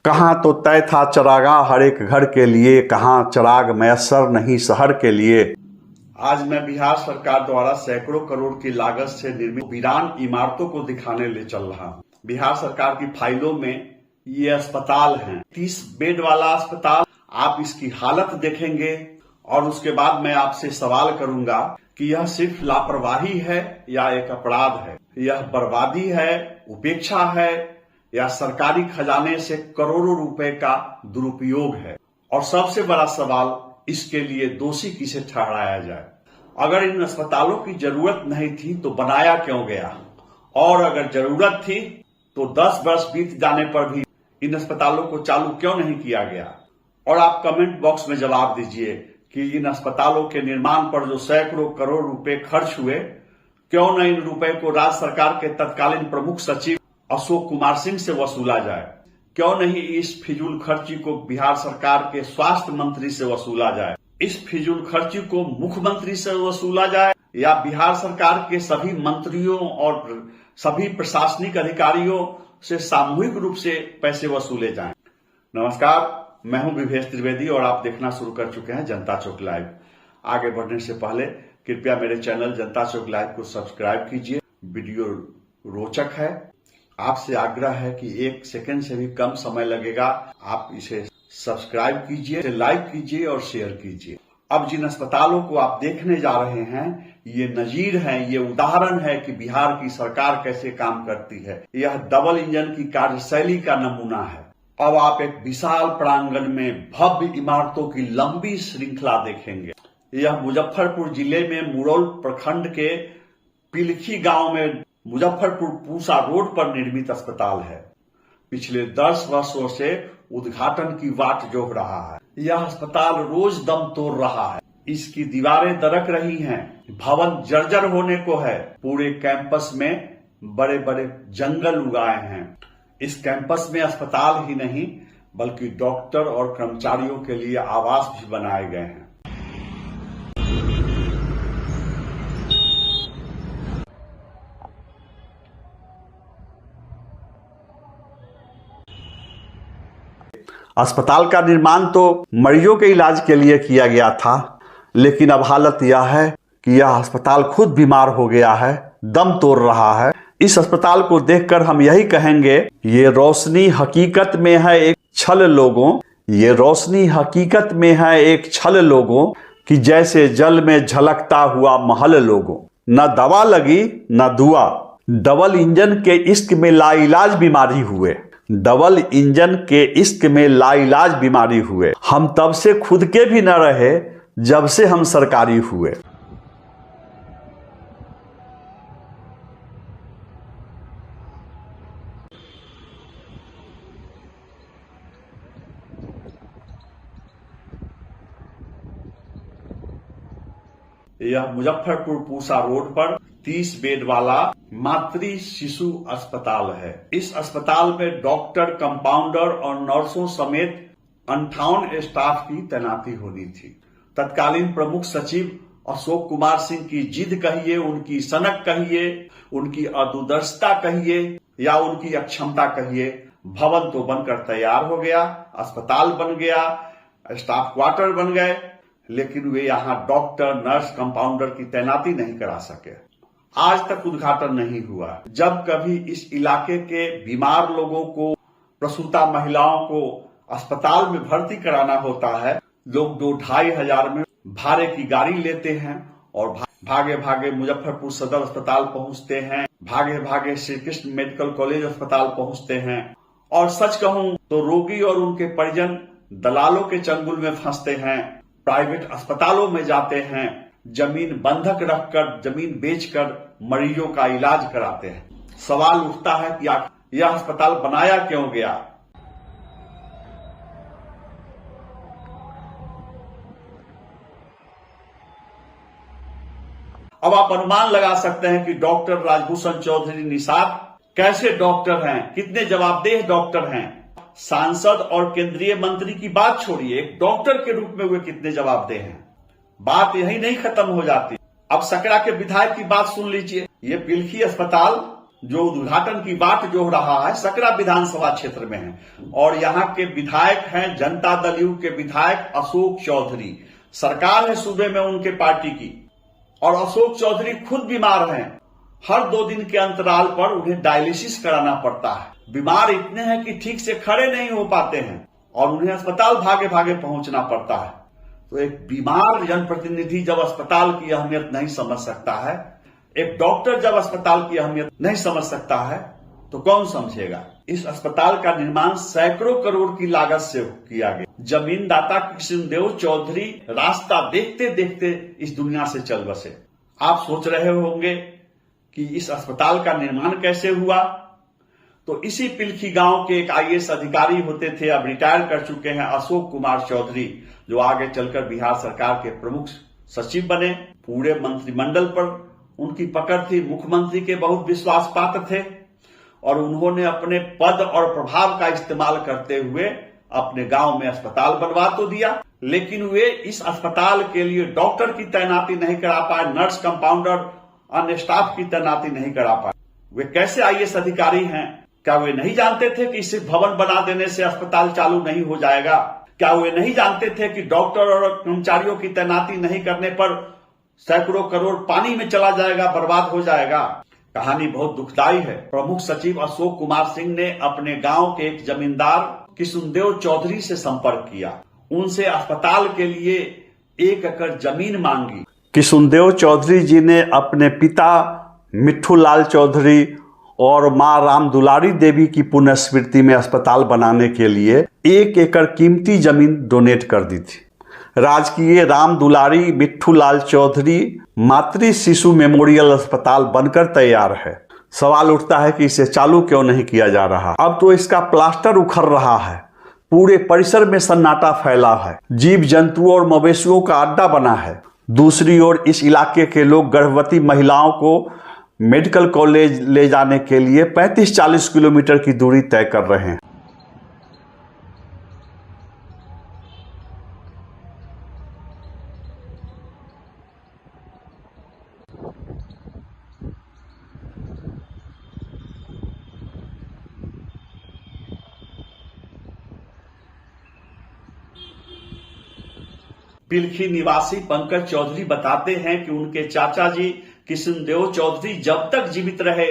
कहाँ तो तय था चरागाह हर एक घर के लिए, कहाँ चराग मैसर नहीं शहर के लिए। आज मैं बिहार सरकार द्वारा सैकड़ों करोड़ की लागत से निर्मित वीरान इमारतों को दिखाने ले चल रहा हूँ। बिहार सरकार की फाइलों में ये अस्पताल है, 30 बेड वाला अस्पताल। आप इसकी हालत देखेंगे और उसके बाद मैं आपसे सवाल करूंगा कि यह सिर्फ लापरवाही है या एक अपराध है, यह बर्बादी है, उपेक्षा है या सरकारी खजाने से करोड़ों रुपए का दुरुपयोग है। और सबसे बड़ा सवाल, इसके लिए दोषी किसे ठहराया जाए। अगर इन अस्पतालों की जरूरत नहीं थी तो बनाया क्यों गया, और अगर जरूरत थी तो 10 वर्ष बीत जाने पर भी इन अस्पतालों को चालू क्यों नहीं किया गया। और आप कमेंट बॉक्स में जवाब दीजिए कि इन अस्पतालों के निर्माण पर जो सैकड़ों करोड़ रुपए खर्च हुए, क्यों न इन रुपए को राज्य सरकार के तत्कालीन प्रमुख सचिव अशोक कुमार सिंह से वसूला जाए। क्यों नहीं इस फिजूल खर्ची को बिहार सरकार के स्वास्थ्य मंत्री से वसूला जाए, इस फिजूल खर्ची को मुख्यमंत्री से वसूला जाए, या बिहार सरकार के सभी मंत्रियों और सभी प्रशासनिक अधिकारियों से सामूहिक रूप से पैसे वसूले जाएं। नमस्कार, मैं हूं विवेश त्रिवेदी और आप देखना शुरू कर चुके हैं जनता चौक लाइव। आगे बढ़ने से पहले कृपया मेरे चैनल जनता चौक लाइव को सब्सक्राइब कीजिए। वीडियो रोचक है, आपसे आग्रह है कि 1 सेकंड से भी कम समय लगेगा, आप इसे सब्सक्राइब कीजिए, लाइक कीजिए और शेयर कीजिए। अब जिन अस्पतालों को आप देखने जा रहे हैं, ये नजीर है, ये उदाहरण है कि बिहार की सरकार कैसे काम करती है। यह डबल इंजन की कार्यशैली का नमूना है। अब आप एक विशाल प्रांगण में भव्य इमारतों की लंबी श्रृंखला देखेंगे। यह मुजफ्फरपुर जिले में मुरौल प्रखंड के पिलखी गांव में मुजफ्फरपुर पूसा रोड पर निर्मित अस्पताल है। पिछले 10 वर्षों से उद्घाटन की वाट जोह रहा है। यह अस्पताल रोज दम तोड़ रहा है, इसकी दीवारें दरक रही हैं, भवन जर्जर होने को है। पूरे कैंपस में बड़े बड़े जंगल उगाए हैं। इस कैंपस में अस्पताल ही नहीं बल्कि डॉक्टर और कर्मचारियों के लिए आवास भी बनाए गए हैं। अस्पताल का निर्माण तो मरीजों के इलाज के लिए किया गया था, लेकिन अब हालत यह है कि यह अस्पताल खुद बीमार हो गया है, दम तोड़ रहा है। इस अस्पताल को देखकर हम यही कहेंगे, ये रोशनी हकीकत में है एक छल लोगों, ये रोशनी हकीकत में है एक छल लोगों, कि जैसे जल में झलकता हुआ महल लोगों। न दवा लगी न दुआ, डबल इंजन के इश्क में लाइलाज बीमारी हुए, डबल इंजन के इश्क में लाइलाज बीमारी हुए। हम तब से खुद के भी न रहे जब से हम सरकारी हुए। यह मुजफ्फरपुर पूसा रोड पर 30 बेड वाला मातृ शिशु अस्पताल है। इस अस्पताल में डॉक्टर, कंपाउंडर और नर्सों समेत 58 स्टाफ की तैनाती होनी थी। तत्कालीन प्रमुख सचिव अशोक कुमार सिंह की जिद कहिए, उनकी सनक कहिए, उनकी अदूरदर्शिता कहिए या उनकी अक्षमता कहिए, भवन तो बनकर तैयार हो गया, अस्पताल बन गया, स्टाफ क्वार्टर बन गए, लेकिन वे यहाँ डॉक्टर, नर्स, कंपाउंडर की तैनाती नहीं करा सके। आज तक उद्घाटन नहीं हुआ। जब कभी इस इलाके के बीमार लोगों को, प्रसूता महिलाओं को अस्पताल में भर्ती कराना होता है, लोग 2-2.5 हजार में भाड़े की गाड़ी लेते हैं और भागे भागे मुजफ्फरपुर सदर अस्पताल पहुंचते हैं, भागे भागे श्री कृष्ण मेडिकल कॉलेज अस्पताल पहुंचते हैं। और सच कहूं तो रोगी और उनके परिजन दलालों के चंगुल में फंसते हैं, प्राइवेट अस्पतालों में जाते हैं, जमीन बंधक रखकर, जमीन बेचकर मरीजों का इलाज कराते हैं। सवाल उठता है कि यह अस्पताल बनाया क्यों गया। अब आप अनुमान लगा सकते हैं कि डॉक्टर राजभूषण चौधरी निषाद कैसे डॉक्टर हैं, कितने जवाबदेह डॉक्टर हैं। सांसद और केंद्रीय मंत्री की बात छोड़िए, एक डॉक्टर के रूप में वे कितने जवाबदेह हैं। बात यही नहीं खत्म हो जाती। अब सकरा के विधायक की बात सुन लीजिए। ये पिलखी अस्पताल जो उद्घाटन की बात जो हो रहा है सकरा विधानसभा क्षेत्र में है और यहाँ के विधायक हैं जनता दल यू के विधायक अशोक चौधरी। सरकार है सूबे में उनके पार्टी की और अशोक चौधरी खुद बीमार हैं। हर 2 दिन के अंतराल पर उन्हें डायलिसिस कराना पड़ता है। बीमार इतने हैं कि ठीक से खड़े नहीं हो पाते हैं और उन्हें अस्पताल भागे भागे पहुंचना पड़ता है। तो एक बीमार जनप्रतिनिधि जब अस्पताल की अहमियत नहीं समझ सकता है, एक डॉक्टर जब अस्पताल की अहमियत नहीं समझ सकता है, तो कौन समझेगा। इस अस्पताल का निर्माण सैकड़ों करोड़ की लागत से किया गया। जमीन दाता कृष्णदेव चौधरी रास्ता देखते देखते इस दुनिया से चल बसे। आप सोच रहे होंगे कि इस अस्पताल का निर्माण कैसे हुआ, तो इसी पिलखी गांव के एक आईएएस अधिकारी होते थे, अब रिटायर कर चुके हैं, अशोक कुमार चौधरी, जो आगे चलकर बिहार सरकार के प्रमुख सचिव बने। पूरे मंत्रिमंडल पर उनकी पकड़ थी, मुख्यमंत्री के बहुत विश्वास पात्र थे और उन्होंने अपने पद और प्रभाव का इस्तेमाल करते हुए अपने गांव में अस्पताल बनवा तो दिया, लेकिन वे इस अस्पताल के लिए डॉक्टर की तैनाती नहीं करा पाए, नर्स, कंपाउंडर, अन्य स्टाफ की तैनाती नहीं करा पाए। वे कैसे आईएएस अधिकारी हैं? क्या वे नहीं जानते थे कि सिर्फ भवन बना देने से अस्पताल चालू नहीं हो जाएगा? क्या वे नहीं जानते थे कि डॉक्टर और कर्मचारियों की तैनाती नहीं करने पर सैकड़ों करोड़ पानी में चला जाएगा, बर्बाद हो जाएगा? कहानी बहुत दुखदाई है। प्रमुख सचिव अशोक कुमार सिंह ने अपने गांव के एक जमींदार कृष्णदेव चौधरी से संपर्क किया। उनसे अस्पताल के लिए 1 एकड़ जमीन मांगी। कृष्णदेव चौधरी जी ने अपने पिता मिट्ठू लाल चौधरी और मां राम दुलारी देवी की पुण्य स्मृति में अस्पताल बनाने के लिए 1 एकड़ कीमती जमीन डोनेट कर दी थी। राजकीय राम दुलारी मिट्ठू लाल चौधरी मातृ शिशु मेमोरियल अस्पताल बनकर तैयार है। सवाल उठता है कि इसे चालू क्यों नहीं किया जा रहा। अब तो इसका प्लास्टर उखड़ रहा है, पूरे परिसर में सन्नाटा फैला है, जीव जंतुओं और मवेशियों का अड्डा बना है। दूसरी ओर इस इलाके के लोग गर्भवती महिलाओं को मेडिकल कॉलेज ले जाने के लिए 35-40 किलोमीटर की दूरी तय कर रहे हैं। पिलखी निवासी पंकज चौधरी बताते हैं कि उनके चाचा जी कृष्णदेव चौधरी जब तक जीवित रहे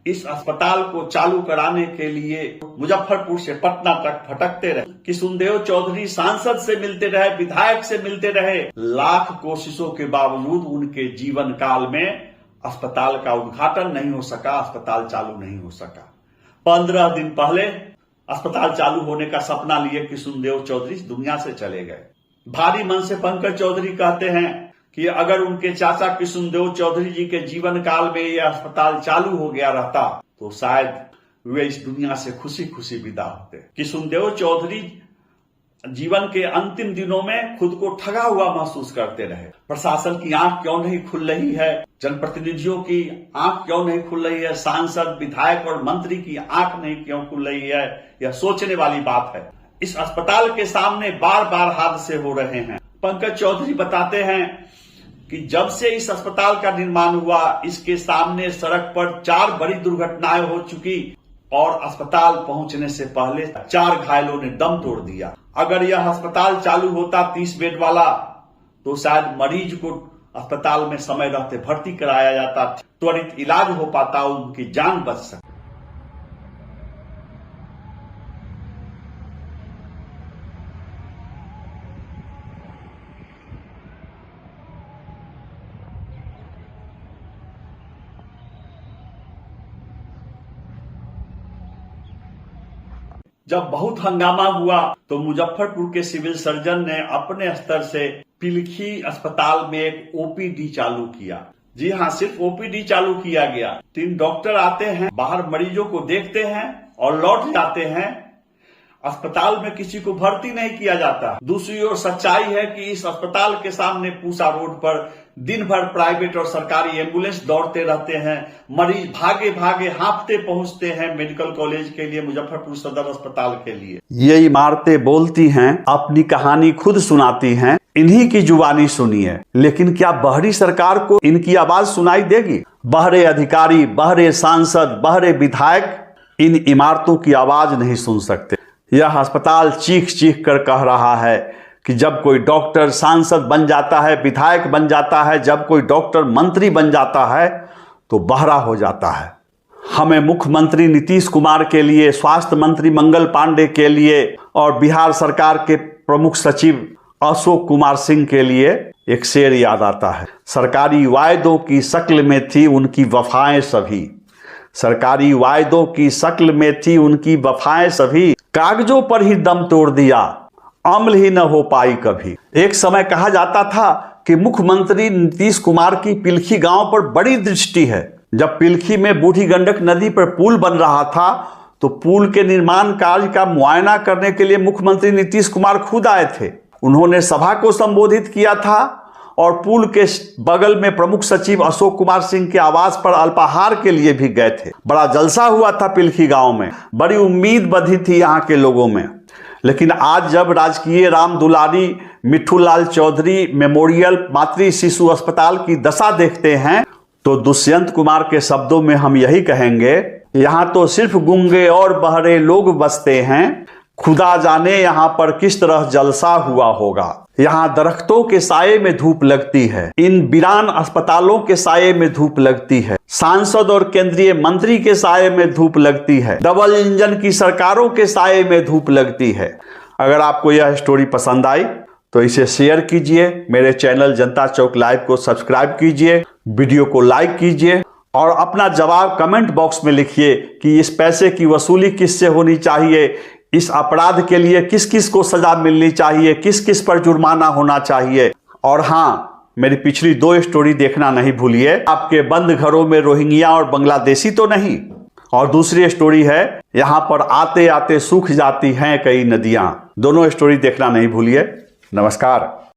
इस अस्पताल को चालू कराने के लिए मुजफ्फरपुर से पटना तक भटकते रहे। कृष्णदेव चौधरी सांसद से मिलते रहे, विधायक से मिलते रहे। लाख कोशिशों के बावजूद उनके जीवन काल में अस्पताल का उद्घाटन नहीं हो सका, अस्पताल चालू नहीं हो सका। 15 दिन पहले अस्पताल चालू होने का सपना लिए कृष्णदेव चौधरी दुनिया से चले गए। भारी मन से पंकज चौधरी कहते हैं कि अगर उनके चाचा कृष्णदेव चौधरी जी के जीवन काल में यह अस्पताल चालू हो गया रहता तो शायद वे इस दुनिया से खुशी खुशी विदा होते। कृष्णदेव चौधरी जीवन के अंतिम दिनों में खुद को ठगा हुआ महसूस करते रहे। प्रशासन की आंख क्यों नहीं खुल रही है, जनप्रतिनिधियों की आंख क्यों नहीं खुल रही है, सांसद, विधायक और मंत्री की आंख नहीं क्यों खुल रही है, यह सोचने वाली बात है। इस अस्पताल के सामने बार बार हादसे हो रहे हैं। पंकज चौधरी बताते हैं कि जब से इस अस्पताल का निर्माण हुआ इसके सामने सड़क पर 4 बड़ी दुर्घटनाएं हो चुकी और अस्पताल पहुंचने से पहले 4 घायलों ने दम तोड़ दिया। अगर यह अस्पताल चालू होता 30 बेड वाला तो शायद मरीज को अस्पताल में समय रहते भर्ती कराया जाता, त्वरित इलाज हो पाता, उनकी जान बच सकती। जब बहुत हंगामा हुआ तो मुजफ्फरपुर के सिविल सर्जन ने अपने स्तर से पिलखी अस्पताल में एक ओपीडी चालू किया। जी हाँ, सिर्फ ओपीडी चालू किया गया। 3 डॉक्टर आते हैं, बाहर मरीजों को देखते हैं और लौट जाते हैं। अस्पताल में किसी को भर्ती नहीं किया जाता। दूसरी ओर सच्चाई है कि इस अस्पताल के सामने पूसा रोड पर दिन भर प्राइवेट और सरकारी एम्बुलेंस दौड़ते रहते हैं। मरीज भागे भागे हांफते पहुंचते हैं मेडिकल कॉलेज के लिए, मुजफ्फरपुर सदर अस्पताल के लिए। ये इमारतें बोलती हैं, अपनी कहानी खुद सुनाती हैं, इन्हीं की जुबानी सुनिए। लेकिन क्या बाहरी सरकार को इनकी आवाज सुनाई देगी? बहरे अधिकारी, बहरे सांसद, बहरे विधायक इन इमारतों की आवाज नहीं सुन सकते। यह अस्पताल चीख चीख कर कह रहा है कि जब कोई डॉक्टर सांसद बन जाता है, विधायक बन जाता है, जब कोई डॉक्टर मंत्री बन जाता है तो बहरा हो जाता है। हमें मुख्यमंत्री नीतीश कुमार के लिए, स्वास्थ्य मंत्री मंगल पांडे के लिए और बिहार सरकार के प्रमुख सचिव अशोक कुमार सिंह के लिए एक शेर याद आता है। सरकारी वायदों की शक्ल में थी उनकी वफाएं सभी, सरकारी वायदों की शक्ल में थी उनकी वफाएं सभी, कागजों पर ही दम तोड़ दिया, अमल ही न हो पाई कभी। एक समय कहा जाता था कि मुख्यमंत्री नीतीश कुमार की पिलखी गांव पर बड़ी दृष्टि है। जब पिलखी में बूढ़ी गंडक नदी पर पुल बन रहा था तो पुल के निर्माण कार्य का मुआयना करने के लिए मुख्यमंत्री नीतीश कुमार खुद आए थे। उन्होंने सभा को संबोधित किया था और पुल के बगल में प्रमुख सचिव अशोक कुमार सिंह के आवास पर अल्पाहार के लिए भी गए थे। बड़ा जलसा हुआ था पिलखी गांव में, बड़ी उम्मीद बंधी थी यहाँ के लोगों में। लेकिन आज जब राजकीय राम दुलारी मिट्ठूलाल चौधरी मेमोरियल मातृ शिशु अस्पताल की दशा देखते हैं तो दुष्यंत कुमार के शब्दों में हम यही कहेंगे, यहाँ तो सिर्फ गूंगे और बहरे लोग बसते हैं, खुदा जाने यहाँ पर किस तरह जलसा हुआ होगा। यहाँ दरख्तों के साये में धूप लगती है, इन वीरान अस्पतालों के साये में धूप लगती है, सांसद और केंद्रीय मंत्री के साये में धूप लगती है, डबल इंजन की सरकारों के साये में धूप लगती है। अगर आपको यह स्टोरी पसंद आई तो इसे शेयर कीजिए, मेरे चैनल जनता चौक लाइव को सब्सक्राइब कीजिए, वीडियो को लाइक कीजिए और अपना जवाब कमेंट बॉक्स में लिखिए कि इस पैसे की वसूली किससे होनी चाहिए, इस अपराध के लिए किस किस को सजा मिलनी चाहिए, किस किस पर जुर्माना होना चाहिए। और हाँ, मेरी पिछली 2 स्टोरी देखना नहीं भूलिए। आपके बंद घरों में रोहिंग्या और बांग्लादेशी तो नहीं। और दूसरी स्टोरी है, यहाँ पर आते आते सूख जाती हैं कई नदियां। दोनों स्टोरी देखना नहीं भूलिए। नमस्कार।